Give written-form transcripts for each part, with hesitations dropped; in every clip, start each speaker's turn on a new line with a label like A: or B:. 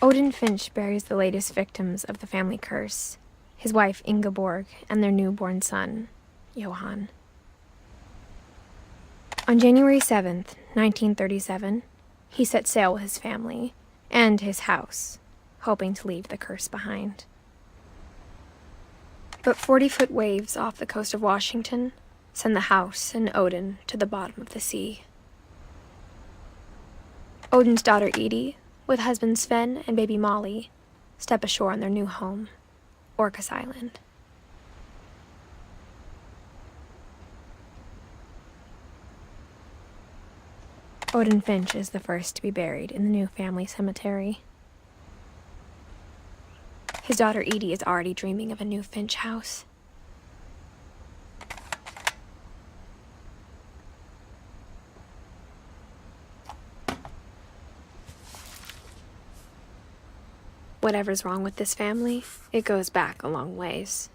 A: Odin Finch buries the latest victims of the family curse, his wife Ingeborg and their newborn son, Johann. On January 7th, 1937, he set sail with his family and his house, hoping to leave the curse behind. But 40-foot waves off the coast of Washington send the house and Odin to the bottom of the sea. Odin's daughter Edie, with husband Sven and baby Molly, step ashore on their new home, Orcas Island. Odin Finch is the first to be buried in the new family cemetery. His daughter Edie is already dreaming of a new Finch house. Whatever's wrong with this family, it goes back a long ways.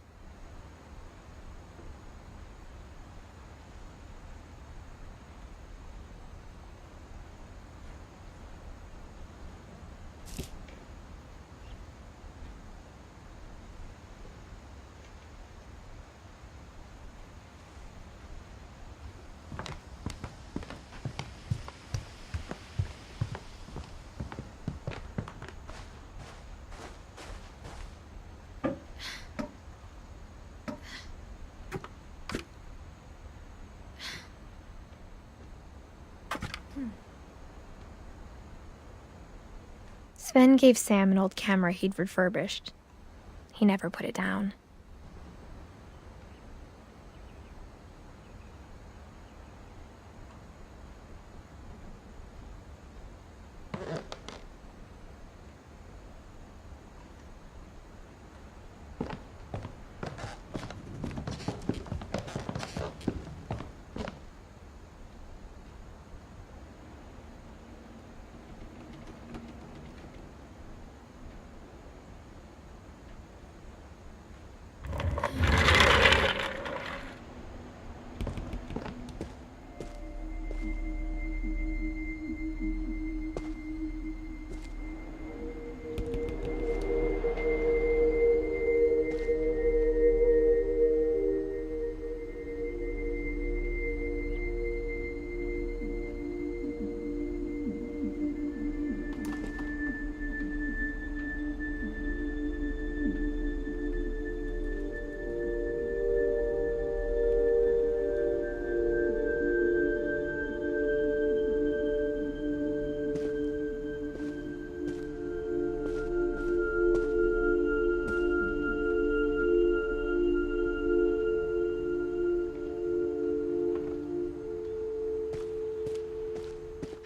A: Sven gave Sam an old camera he'd refurbished. He never put it down.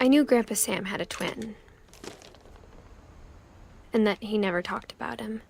A: I knew Grandpa Sam had a twin, and that he never talked about him.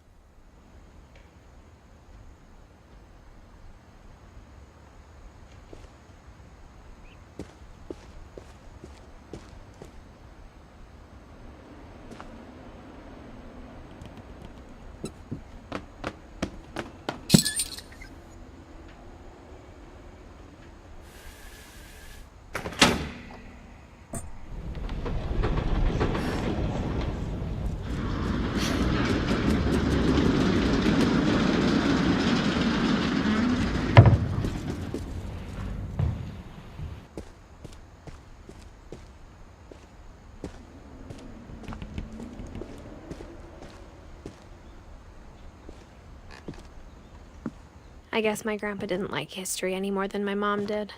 A: I guess my grandpa didn't like history any more than my mom did.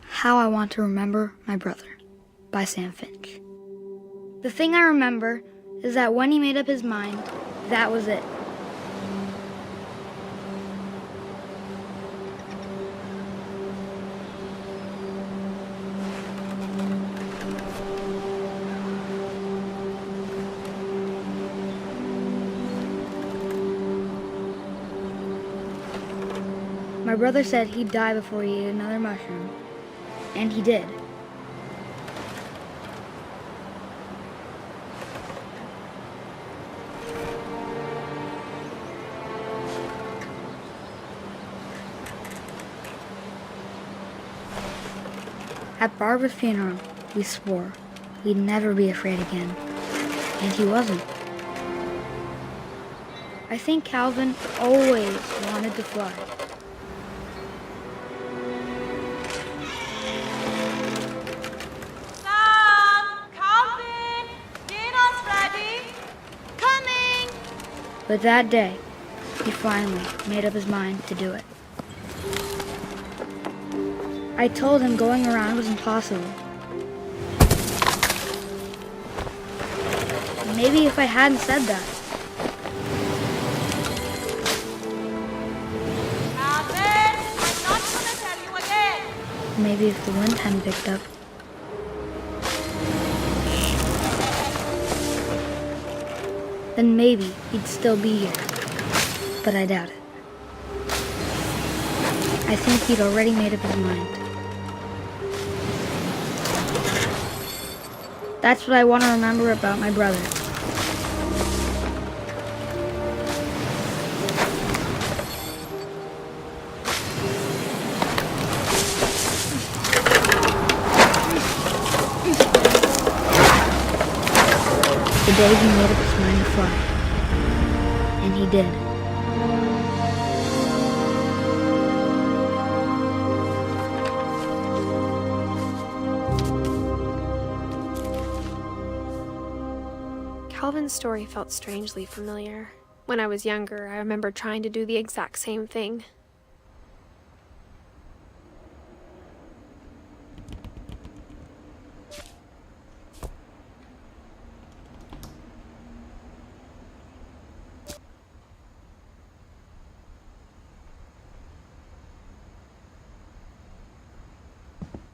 B: How I Want to Remember My Brother by Sam Finch. The thing I remember is that when he made up his mind, that was it. My brother said he'd die before he ate another mushroom, and he did. At Barbara's funeral, we swore we'd never be afraid again. And he wasn't. I think Calvin always wanted to fly.
C: Sam! Calvin! Dinner's ready! Coming!
B: But that day, he finally made up his mind to do it. I told him going around was impossible. Maybe if I hadn't said that.
C: Calvin! I'm not gonna tell you again!
B: Maybe if the wind hadn't picked up. Then maybe he'd still be here. But I doubt it. I think he'd already made up his mind. That's what I want to remember about my brother. The day he made up his mind to fly. And he did.
A: Calvin's story felt strangely familiar. When I was younger, I remember trying to do the exact same thing.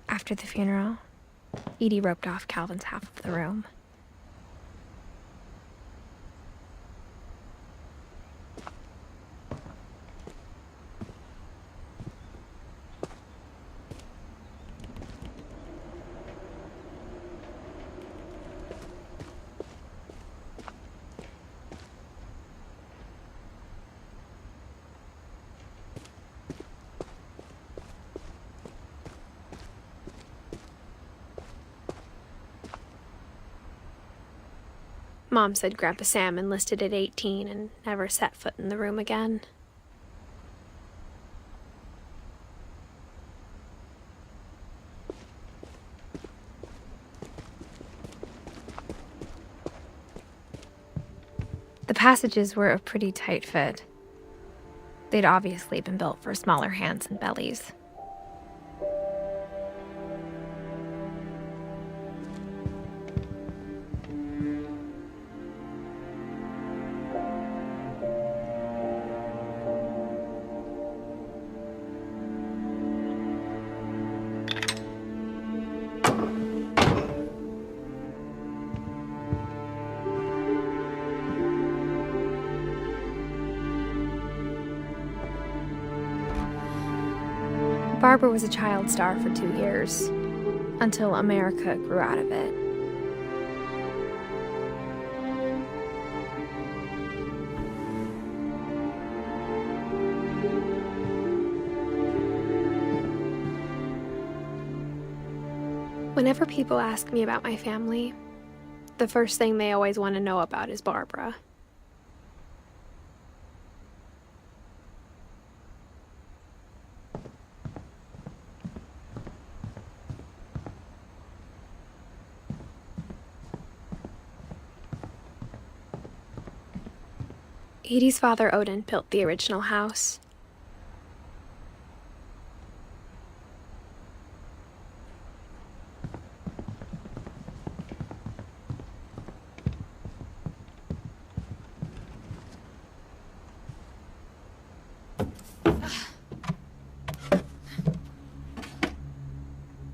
A: After the funeral, Edie roped off Calvin's half of the room. Mom said Grandpa Sam enlisted at 18 and never set foot in the room again. The passages were a pretty tight fit. They'd obviously been built for smaller hands and bellies. Barbara was a child star for 2 years, until America grew out of it. Whenever people ask me about my family, the first thing they always want to know about is Barbara. Edie's father, Odin, built the original house.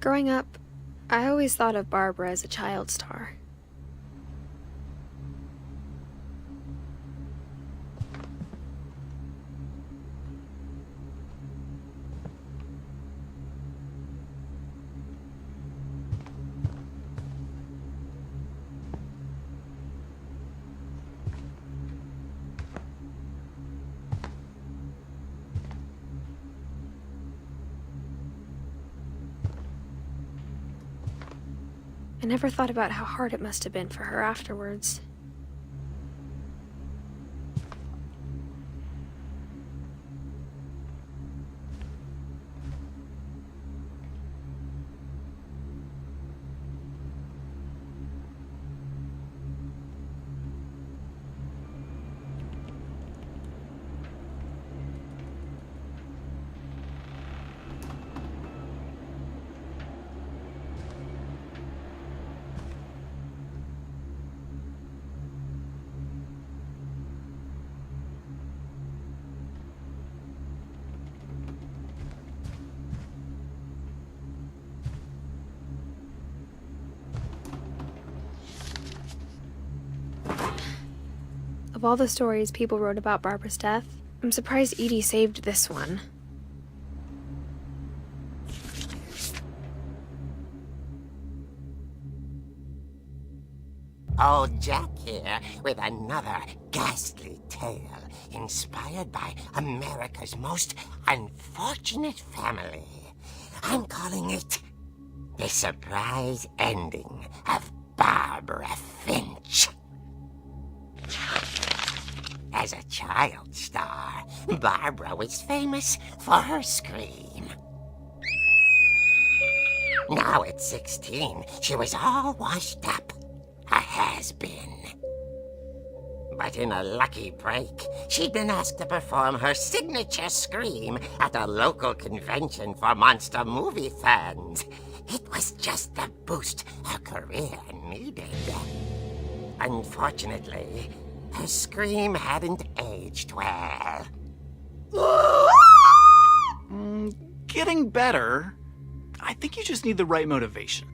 A: Growing up, I always thought of Barbara as a child star. I never thought about how hard it must have been for her afterwards. Of all the stories people wrote about Barbara's death, I'm surprised Edie saved this one.
D: Old Jack here with another ghastly tale inspired by America's most unfortunate family. I'm calling it The Surprise Ending of Barbara Finch. As a child star, Barbara was famous for her scream. Now at 16, she was all washed up. A has-been. But in a lucky break, she'd been asked to perform her signature scream at a local convention for monster movie fans. It was just the boost her career needed. Unfortunately, her scream hadn't aged well.
E: Getting better. I think you just need the right motivation.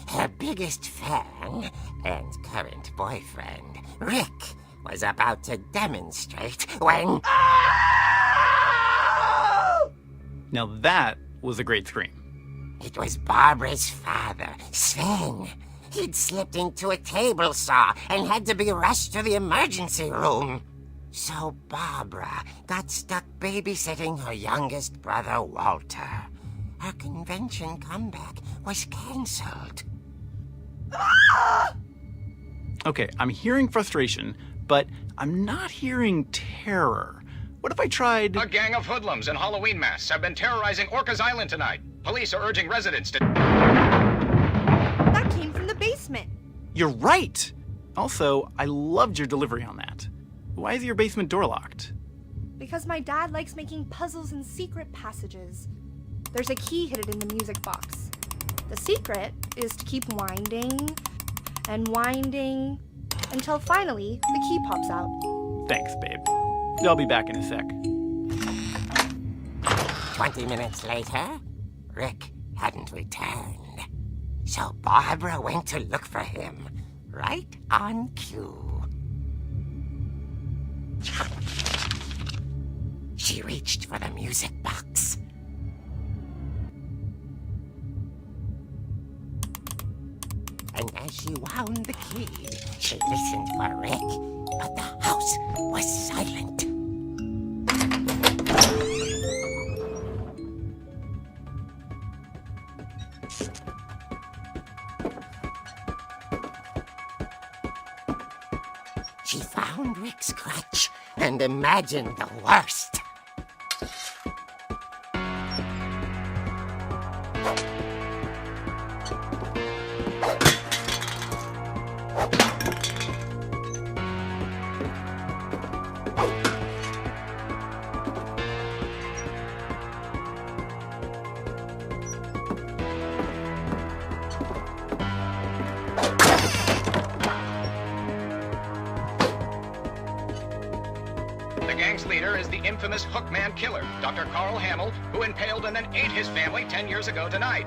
D: Her biggest fan and current boyfriend, Rick, was about to demonstrate when...
E: Now that was a great scream.
D: It was Barbara's father, Sven. He'd slipped into a table saw and had to be rushed to the emergency room. So Barbara got stuck babysitting her youngest brother, Walter. Her convention comeback was cancelled.
E: Okay, I'm hearing frustration, but I'm not hearing terror. What if I tried...
F: A gang of hoodlums in Halloween masks have been terrorizing Orcas Island tonight. Police are urging residents to...
C: That came from the basement.
E: You're right! Also, I loved your delivery on that. Why is your basement door locked?
C: Because my dad likes making puzzles and secret passages. There's a key hidden in the music box. The secret is to keep winding and winding until finally the key pops out.
E: Thanks, babe. I'll be back in a sec.
D: 20 minutes later, Rick hadn't returned. So Barbara went to look for him, right on cue. She reached for the music box. And as she wound the key, she listened for Rick, but the house was silent. She found Rick's crutch and imagined the worst.
F: The gang's leader is the infamous Hookman killer, Dr. Carl Hamill, who impaled and then ate his family 10 years ago tonight.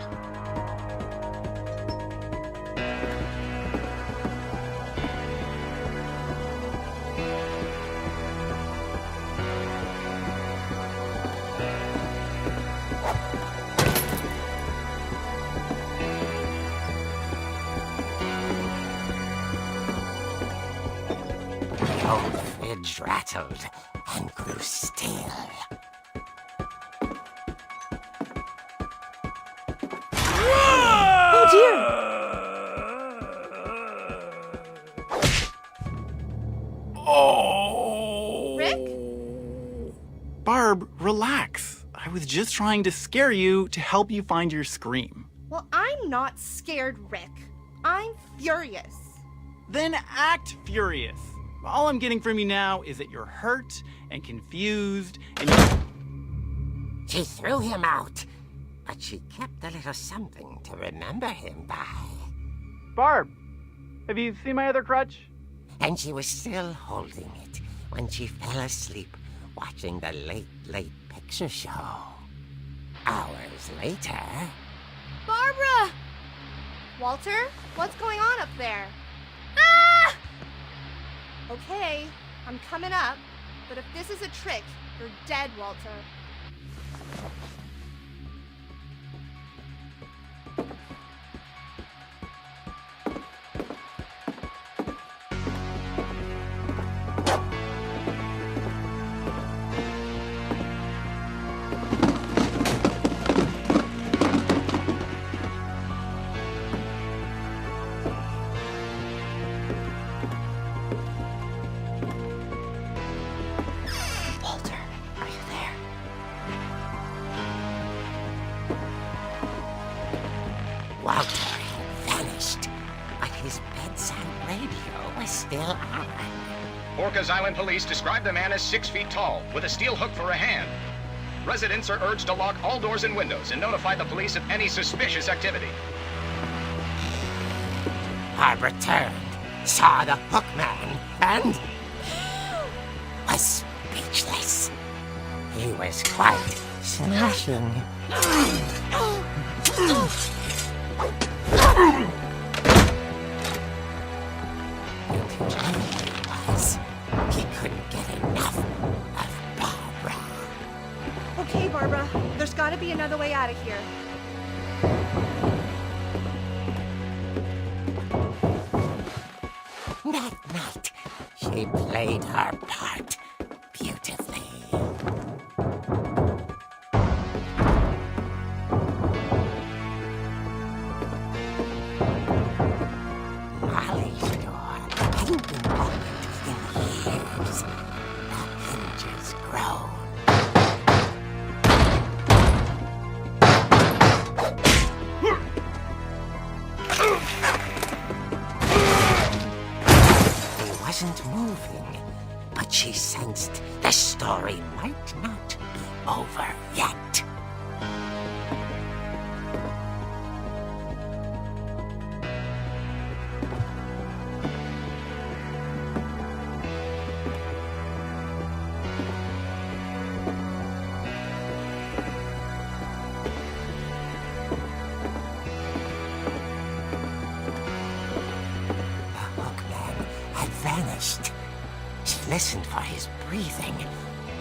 D: The old fridge rattled and grew still.
A: Oh dear!
E: Barb, relax. I was just trying to scare you to help you find your scream.
C: Well, I'm not scared, Rick. I'm furious.
E: Then act furious. All I'm getting from you now is that you're hurt and confused and
D: She threw him out, but she kept a little something to remember him by.
E: Barb, have you seen my other crutch?
D: And she was still holding it when she fell asleep watching the late picture show. Hours later...
C: Barbara! Walter, what's going on up there? Ah! Okay, I'm coming up, but if this is a trick, you're dead, Walter.
D: Walter had vanished, but his bedside radio was still on.
F: Orcas Island police describe the man as 6 feet tall, with a steel hook for a hand. Residents are urged to lock all doors and windows and notify the police of any suspicious activity.
D: Barbara turned, saw the hook man, and was speechless. He was quite smashing. He couldn't get enough of Barbara.
C: Okay, Barbara, there's gotta be another way out of here.
D: That night, she played her part beautifully. Molly's door hadn't been opened in years. The hinges groaned. He wasn't moving, but she sensed the story might not be over yet. The hookman had vanished. She listened for his breathing,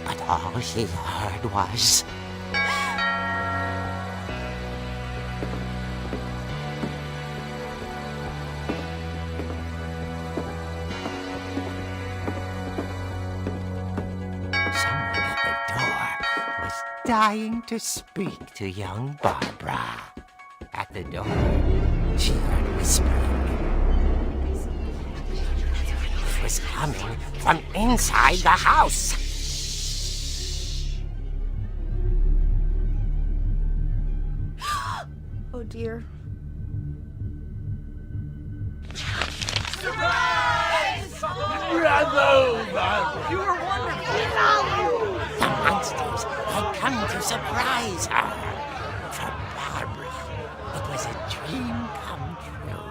D: but all she heard was... Someone at the door was dying to speak to young Barbara. At the door, she heard whispering. It was coming from inside the house.
C: Oh dear.
D: The monsters had come to surprise her. For Barbara, it was a dream come true.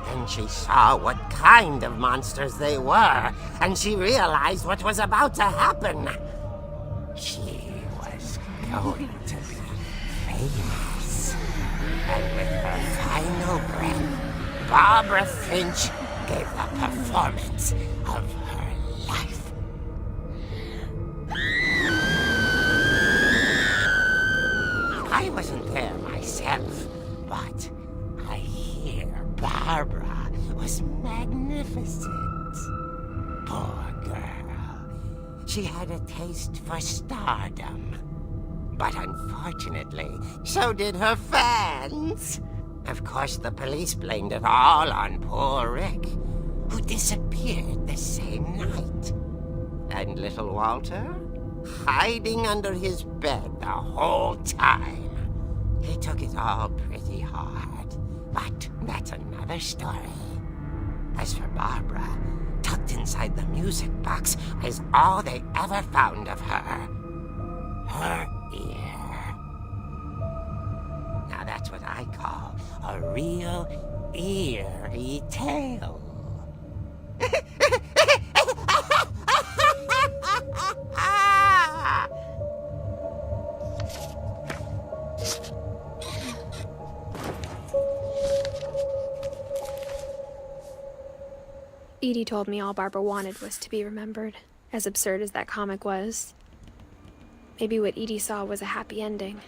D: Then she saw what kind of monsters they were, and she realized what was about to happen. She was going to be famous. And with her final breath, Barbara Finch gave the performance of her life. I wasn't there myself, but I hear Barbara was magnificent. Poor girl. She had a taste for stardom. But unfortunately, so did her fans. Of course, the police blamed it all on poor Rick, who disappeared the same night. And little Walter? hiding under his bed the whole time. He took it all pretty hard, but that's another story. As for Barbara, tucked inside the music box is all they ever found of her. Her ear. Now that's what I call a real eerie tale.
A: Edie told me all Barbara wanted was to be remembered, as absurd as that comic was. Maybe what Edie saw was a happy ending.